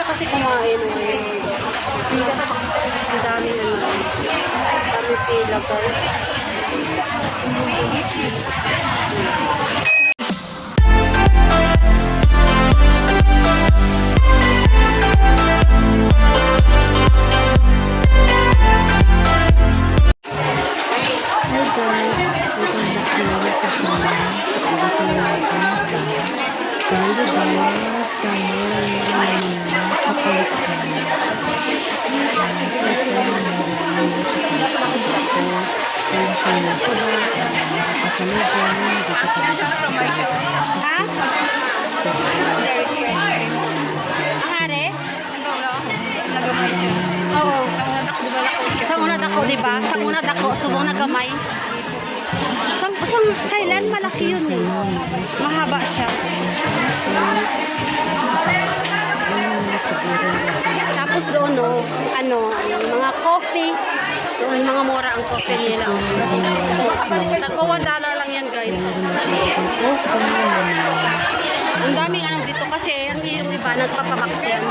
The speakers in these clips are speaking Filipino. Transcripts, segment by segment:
kasi kumain. Ang dami pila guys. Sa una dako, di ba? Sa una dako, subong na gamay. Sa kailan malaki yun eh. Mahaba siya. Tapos doon no, mga coffee. Doon mga mura ang coffee nila. Nagko $1 lang yan guys. Ang daming dito kasi yung iba nagpapabox yan.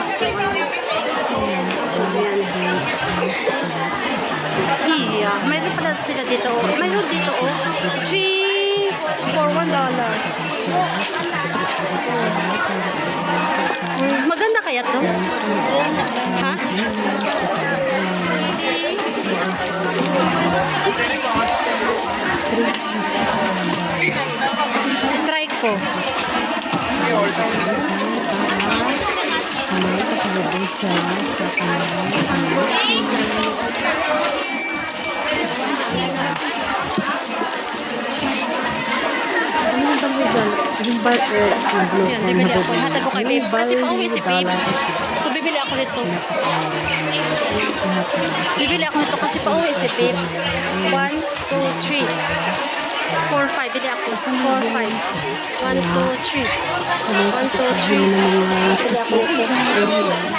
Iya, mayroon pala sila dito. Mayroon dito 3 for $1. Maganda kaya to? Ha? Try ko. Yan, bibili ako. Hatag ko kay Babes. Kasi pauwi si Babes. So, bibili ako nito. Bibili ako nito kasi pauwi si Babes. 1, 2, 3. 4, 5. Bili ako. 4, 5. 1, 2, 3. 1, 2, 3. Bili ako nito.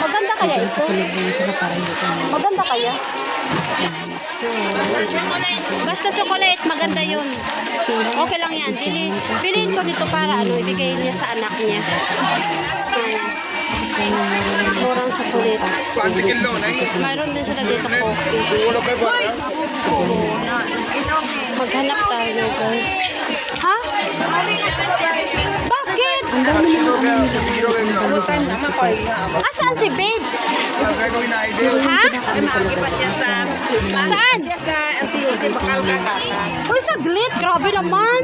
Maganda kaya ito? Maganda kaya? Basta chocolates, maganda yun. Okay lang yan. Piliin ko dito para ibigay niya sa anak niya. Murang chocolate. Mayroon din sila dito coffee. Maghanap tayo guys. Ha? Bakit? Saan si Babes? Ha? Saan? Uy, saglit. Grabe naman.